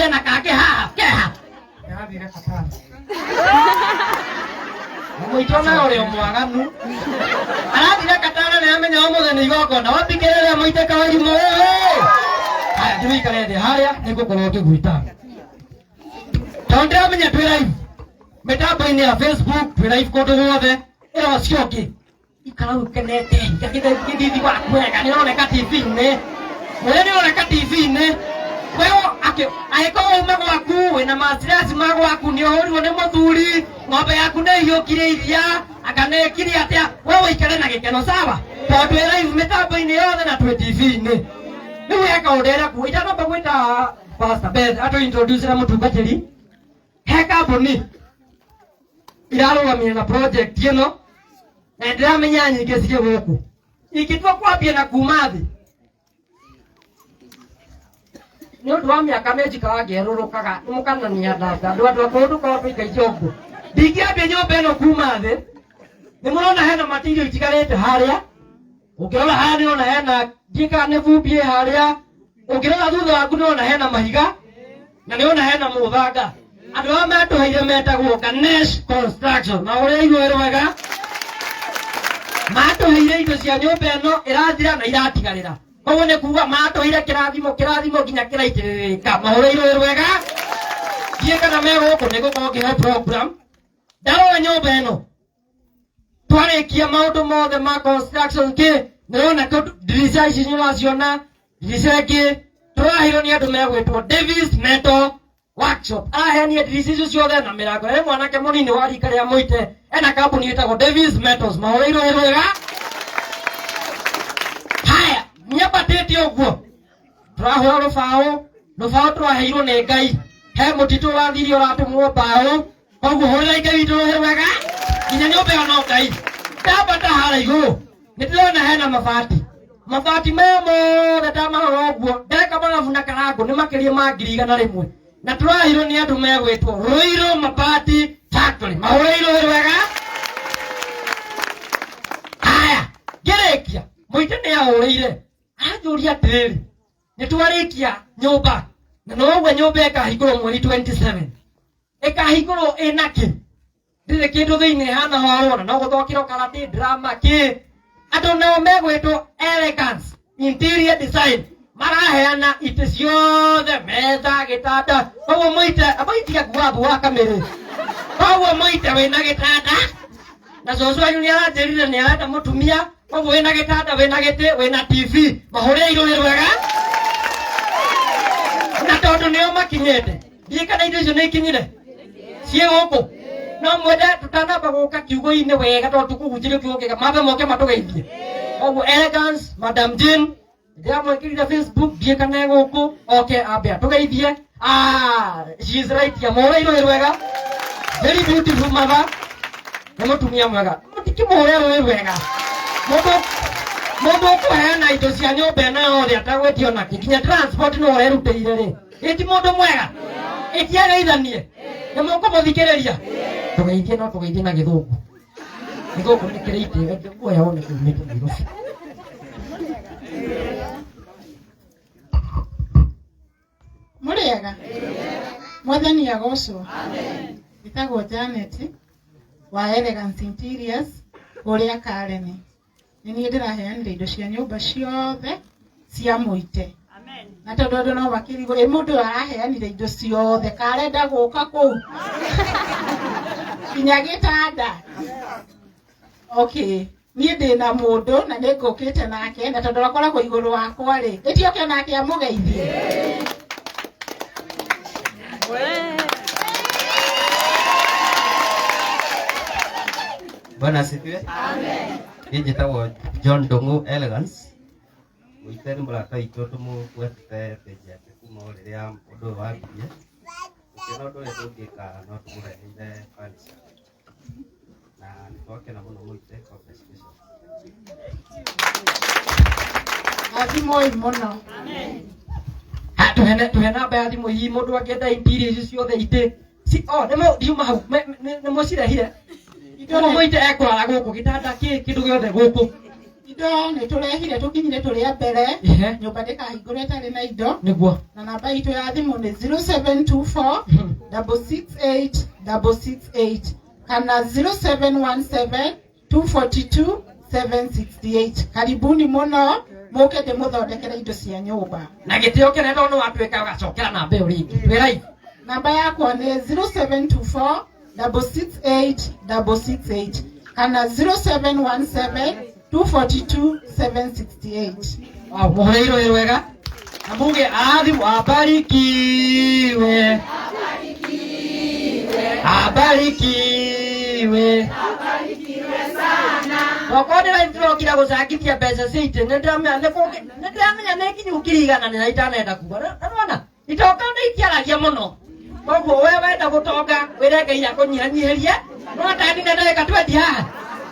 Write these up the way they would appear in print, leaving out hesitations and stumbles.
kena kake ha keha yathire Qatar muitona ore mwaganu arathire Qatar na amenya omothe ni igokona wapikirire muite kawari mo aya tuikare thi haria nigukorwo ngigwita tonde amenya twi live mitambo-ini ya Facebook twi live kundu guothe iro cioki ikara ukenete ngithithi waku wega nironeka TV-ini wewe nironeka TV-ini wewe aiko ume gwaku wina mastress ma gwaku ni ohurirwo ni muthuri ng'ombe yaku ni iyukire iria akanekire atia wewe ikare na gikeno sawa tondu live mitambo-ini yothe na twi TV-ini riu eka udera ku itanamba gwita Pastor Beth atu introduce na mutungatiri he kambuni irarugamia na project ino na ndiramenya nyingi cie guku ikitua kwambia na kuma thi ni undu wa miaka meji kawangerurukaga mukanania ndanga andu akundu kwa tuika ijongo ndingiambia nyumba ino kuma thi ni murona hena material itigarite haria ukirora haria niona hena ndika ne vumbie haria ukirora thutha waku niona hena mahiga na niona hena muthanga andu aya matuheire metagwo Ganesh Construction na uria igwire wega matuheire indo cia nyumba ino irathira na iratigarira koguo ni kuga matuheire kirathimo nginya kiraitirika mahureirwe wega thie kana meguku nigukorwo ngihe program ndarora nyumba ino twarikia maundu mothe ma construction ki nirona ndirica ici niraciona ndirica ingi turahirwo ni andu megwitwo Davis Metal Workshop ahenia ndirica icio ciothe na mirango he mwanake munini wa rika ria muite ena kambuni itagwo Davis Metals mahureirwo wega haya nyabatete uguo turahura rubao turaheirwo ni Ngai he mutitu urathiri uratumwo mbao koguo hurira Ngai witu wega nginya nyumba ino no Ngai ndambata hara iguru nitirona hena mabati memo ndamarora uguo ndeka barafu na karango ni makiria ma 100,000 na turahirwo ni andu megwitwo Ruiru Mabati Factory mahureirwo wega haya ngirikia muite ni ahureire anjuria atiriri nitwarikia nyumba na noguo nyumba ikahingurwo mweri 27 ikahingurwo inaki ndire kindu thiini hana horona no guthokiro karati drama ki andu nao megwitwo Elegance Interior Design maraheana ite ciothe metha gitanda koguo muite abaitia gwabu wa kamere koguo muite wina gitanda na cocu wanyu ni aranjirire ni arenda mutumia koguo wina gitanda wina giti wina TV mahureirwo wega na tondu nio makinyete thie kana indo icio ni ikinyire cie guku no mwende tutanamba guka kiugo-ini wega tondu tukuhunjirio kiugo kiega mabe moke matugeithie koguo Elegance Madam Jane ndiamwikirire Facebook thie kana guku oke ambe atugeithie she is right ya muhureirwo wega very beautiful mother na mutumia mwega mutikimuhureirwo wega mundu ukuheana indo cia nyumba ino yothe atagwetio naki nginya transport no urerutĩire ri iti mundu mwega itiageithanie ni mukumuthikiriria tugeithie no tugeithie na githungu ni kirite guoya wone kumite Nairobi muriega mwathani agocwo amen itagwo Janet wa Elegance Interiors uria Karene ni ndiraheanire indo cia nyumba ciothe cia muite amen na tondu andu no bakirigo mundu araheanire indo ciothe karenda guka kuu kinya gitanda okay nie ndina mundu na ningukite nake na tondu akoragwo iguru wakwa ri itioke nake amugeithie Bwana asifiwe. Amen. Njĩtagwo John Ndung'u Elegance. Mũitĩri mũrata witũ tũmũgwetete page yake kuma o rĩrĩa ũndũ ũyũ wambirie. Ũkĩona ũndũ ũrĩa tũngĩka no tũmũreheire furniture. Na nĩtwakena mũno mũite congratulations. athimoi muno amen tuhena namba ya thimũ hii mũndũ angĩenda interior icio ciothe itĩ nĩmo ndiuma hau nĩmo cirehire indo mũite ekwara gũkũ gĩtanda kĩndũ gĩothe gũkũ indo nĩ tũrehire tũkinyire tũrĩa mbere Ihe. nyũmba ndĩkahingũrwo ĩtarĩ na indo Nĩguo. na namba itũ ya thimũ nĩ 0724 668 668 kana 0717 242 768. Karibuni mũno mũke ndĩmũthondekere indo cia nyũmba. Na gĩtĩo kĩnene tondũ watuĩka ũgacokera namba ĩyo rĩngĩ. Wĩ raithi. Namba yakwa nĩ 0724 668 668 kana 0717 242 768. Wow, muhũrĩirwo wega. Na muge abarikiwe. Abarikiwe. Wakone na intro kila gũcangithia mbeca cite nĩndamenya nĩ nginya ũkirigana na itanenda kuga. Nĩwona? Itoka nĩikiaragia mũno. Koguo we wenda gũtonga wĩre Ngai akũnyihanyiherie. No tani na ndagĩka 20 haha.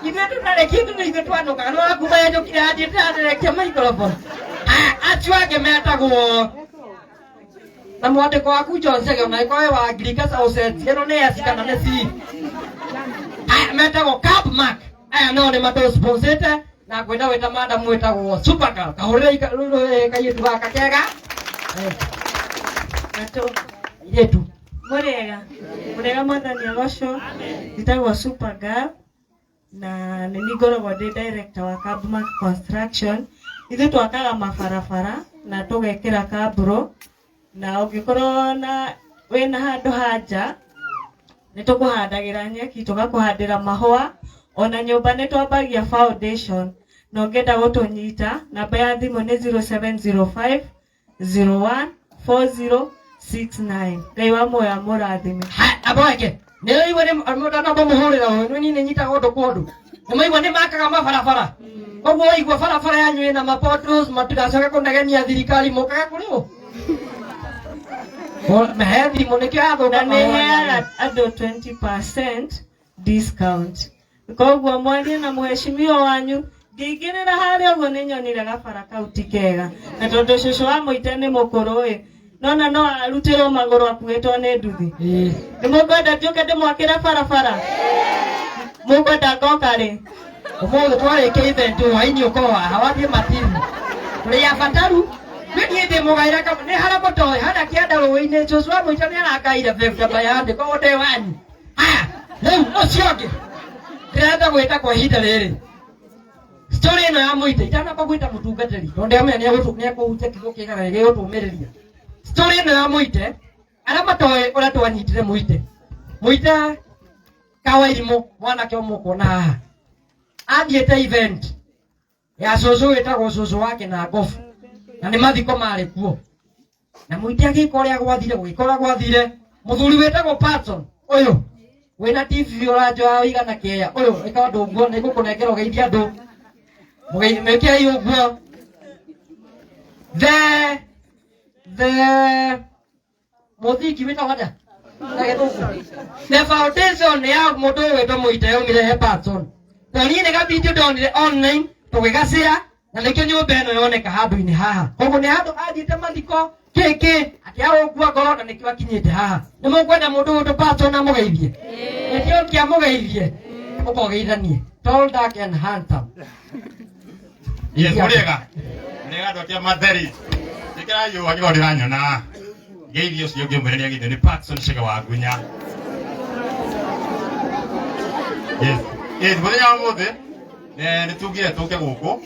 Ithuĩ tũtarĩ kĩndũ nĩ ithuĩ twanoga. No akuma yajũkire anjĩ ndĩrarekia microphone. Acio angĩ metagwo na mwandĩko waku John Chege na ikoe wa Ngirika Ausset. Ĩno nĩ S kana nĩ C. Metagwo Cap Mark. Aya no nĩ matũsponsete na ngwenda wĩta madam wĩtagwo Supergirl. Kahũrĩre kairĩtu gaka kega. Nato Iretu. Murega mwathani agocwo nditagwo Supergirl na nĩ ngoragwo ndĩ director wa Cabmark Construction. Ithuĩ twakaga mabarabara na tũgekĩra kaburo na ũngĩkorwo na wĩna handũ hanja nĩ tũkũhandagĩra nyeki tũgakũhandĩra mahũa ona nyũmba nĩ twambagia foundation na ũngĩenda gũtũnyita namba ya thimũ nĩ 0705 01 4069. Ngai wa moya mũrathime. Aboeke. Nĩ iwe nĩ mũndana mũhũrĩra ũyũ nĩ nyita ũndũ kũndũ. Nĩ maigua nĩ makaga mabarabara. Koguo igua barabara yanyu ĩna mapotholes matigacoke kũnegenia thirikari mũkaga kũrĩ ũ. Mehe thimũ nĩkĩo yathũka. Na nĩ heaga andũ 20% discount. Koguo mwarie na mũheshimiwa wanyu ngĩingĩrĩra harĩa ũguo nĩ nyonire gabara kau ti kega. Na tondũ cũcũ wa Mũite nĩ mũkũrũ nona no arutĩrwo magũrũ akuĩtwo nĩ nduthi. Nĩ mũkwenda njũke ndĩmwakĩre barabara? Mũkwenda ngoka rĩ? Ũmũthĩ twarĩkia event hwainĩ ũkorwo haha wathiĩ matiri. Tũrĩ abataru niĩ ndĩ mũgaĩra nĩ harĩa mũtoĩ harĩa kĩanda rũĩ-inĩ cũcũ wa Mũite nĩ arakaire bebeba yandĩko ũndĩ wanyu. Aya rĩu ũcio ũngĩ ndĩrenda gwĩta kwa ihinda rĩrĩ. Story ĩno ya Mũite itanamba gwĩta mũtungatĩri tondũ ndĩramenya nĩ ekũhutia kiugo kĩega gĩgũtũmĩrĩria. Story ĩno ya Mũite arĩa matoĩ ũrĩa twanyitire Mũite Kawairimũ mwanake ũmwe ũkuona haha athiĩte event ya cũcũ wĩtagwo cũcũ wake na ngobu na nĩ mathiko marĩ kuo na Mũite agĩka ũrĩa gwathire gũgĩkora gwathire mũthuri wĩtagwo Patson ũyũ wĩna TV ũranjoya ũigana kĩeya ũyũ ĩka ũndũ ũguo nĩ ngũkũnengera ũgeithia andũ mũgĩmĩkei ũguo the mũthingi wĩtagwo atĩa na gĩthũngũ the foundation ya mũndũ ũyũ wĩtwo Mũite yaumire he Patson. Toni nĩ gabidio ndonire online tũgĩgacĩra na nĩkĩo nyũmba ĩno yoneka handũ-inĩ haha. Koguo nĩ handũ athiĩte mathiko kĩkĩ akĩaũkua ngoro na nĩkĩo akinyĩte haha. Nĩ mũkwenda mũndũ ũyũ Patson amũgeithie? Nĩkĩo kĩamũgeithie ũkogeithanie. Tall, dark and handsome. Yes, mũrĩega. Mũrĩega andũ akia matheri. Njĩkĩra yũ angĩkorwo ndĩranyona. Geithio ũcio ũngĩmwĩrĩria geithio nĩ Patson Chege wa Ngunya. Yes, mũthenya wa mũthĩ nĩ tugire tũke gũkũ.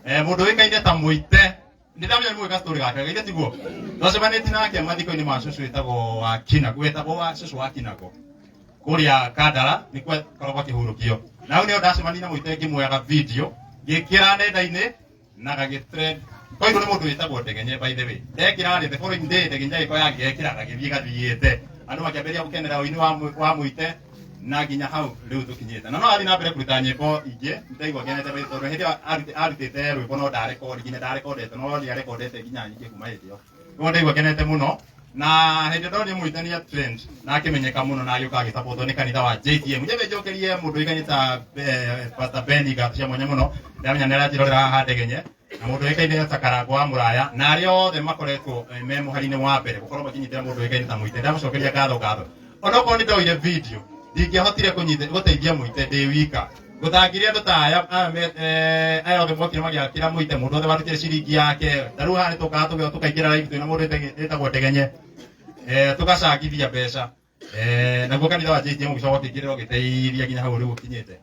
Mũndũ wĩkaine ta Mũite. Nĩndamenya nĩ mũgĩka story gake, geithio tiguo. Twacemanĩtie nake mathiko-inĩ ma cũcũ wĩtagwo wa Kinago, wĩtagwo wa cũcũ wa Kinago. Kũrĩa Kandara nĩkuo koragwo akĩhurũkio. Na hau nĩho ndacemania na Mũite ngĩmuoyaga video ngĩkĩra nenda-inĩ na gagĩtrend. Koguo nĩ mũndũ wĩtagwo Ndegenye by the way. Ndekĩra the following day Ndegenye agĩkorwo agĩkĩra gagĩthiĩ gathiĩte. Andũ makĩambĩrĩria gũkenera ũini wa Mũite na nginya hau rĩu tũkinyĩte. Na no athiĩ na mbere kũruta nyĩmbo ingĩ ndaigua ngenete tondũ hĩndĩ ĩyo arutĩte rwĩmbo no ndarekondi nginya ndarekondete no nĩarekondete nginya nyingĩ kuma hĩndĩ ĩyo. Koguo ndaigua ngenete mũno na hĩndĩ ndonire Mũite nĩ trend na akĩmenyeka mũno na agĩũka agĩsapotwo nĩ kanitha wa JTM. Njĩbe njokerie mũndũ ũikaine ta Pastor Beniga cia mwanya mũno ndamenya nĩ aranjĩrorera haha Ndegenye na mũndũ ũikaine ta Karangũ wa Mũraya na arĩa othe makoretwo me mũhari-inĩ wa mbere gũkorwo makĩnyitĩra mũndũ ũikaine ta Mũite. Ndamũcokeria ngatho. Onokorwo nĩ ndoire video ndingĩahotire gũteithia Mũite ndĩ wika gutangire andu ta aya othe mokire magiakira muite mundu othe warutire ciringi yake taru hani tukaga tukaingĩra live twina mundu etagwo Ndegenye tukacangithia mbeca naguo kanitha wa JTM ũgĩcoka ũkĩingĩrĩra ũgĩteithia nginya hau rĩu ũkinyĩte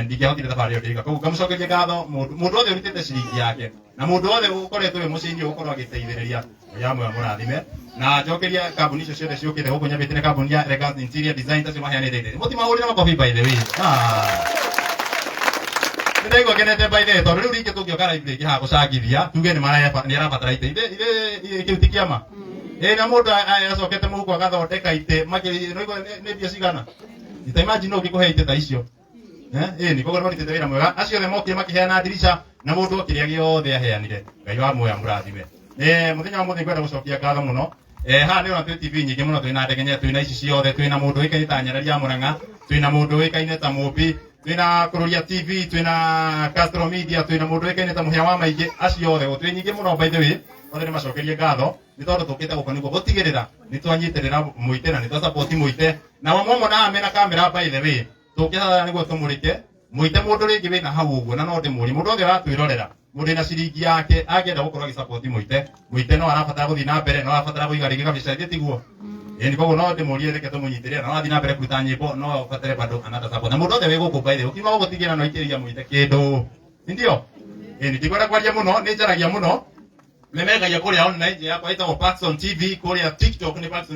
ndingĩahotire thabarĩ ĩyo ndĩka koguo ngamucokeria ngatho mundu othe ũrutĩte ciringi yake na mundu othe ũkoretwo wĩ mũciĩ-inĩ ũgũkorwo agĩteithĩrĩria yamwe mũrathime na njokeria kambuni icio ciothe ciũkĩte gũkũ nyambĩte nĩ kambuni ya Elegance Interior Design tacio maheanĩte indo mũtimahũrĩre makobi by the way nĩndaigua ngenete by the way tondũ rĩu rĩngĩ tũngĩoka live rĩngĩ haha gũcangithia tuge nĩ arabatara itĩ kĩu ti kĩama na mũndũ acokete mũhuko agathondeka itĩ nĩ mbia cigana imagine ũngĩkũhe itĩ ta icio nĩ koguo nĩmarutĩte wĩra mwega acio othe mokire makĩheana ndirica na mũndũ kĩrĩa gĩothe aheanire Ngai wa muoya mũrathime mũthenya wa mũthĩ ngwenda gũcokia ngatho mũno haha nĩ ona twĩ TV nyingĩ mũno twĩna Ndegenye twĩna ici ciothe twĩna mũndũ ũĩkaine ta Nyarari ya Mũrang'a twĩna mũndũ ũĩkaine ta Mũmbi twĩna Kururia TV twĩna Castro Media twĩna mũndũ ũĩkaine ta Mũhĩa wa Maingĩ acio othe twĩ nyingĩ mũno by the way othe nĩmacokerie ngatho nĩ tondũ tũkĩte gũkũ nĩguo gũtigĩrĩra nĩ twanyitĩrĩra Mũite na nĩ twa support Mũite na wamwona mena kamera by the way tũkĩhara nĩguo tũmũrĩke Mũite mũndũ rĩngĩ wĩna hau ũguo na no ndĩmũrie mũndũ othe ũratwĩrorera mũndũ na ciringi yake angĩenda gũkorwo agĩsupport Mũite no arabatara gũthiĩ na mbere no arabatara kũiga rĩngĩ kabica tiguo nĩ koguo no ndĩmũrie reke tũmũnyitĩrĩre no athiĩ na mbere kũruta nyĩmbo no abatare bado another support na mũndũ othe wĩ gũkũ by the way ũkiuma gũgũtigĩra no itĩrĩria Mũite kĩndũ ndio nĩndikwenda kwaria mũno nĩ njaragia mũno memengagia kũrĩa online yakwa ĩtagwo Paxson TV kũrĩa TikTok nĩ Paxson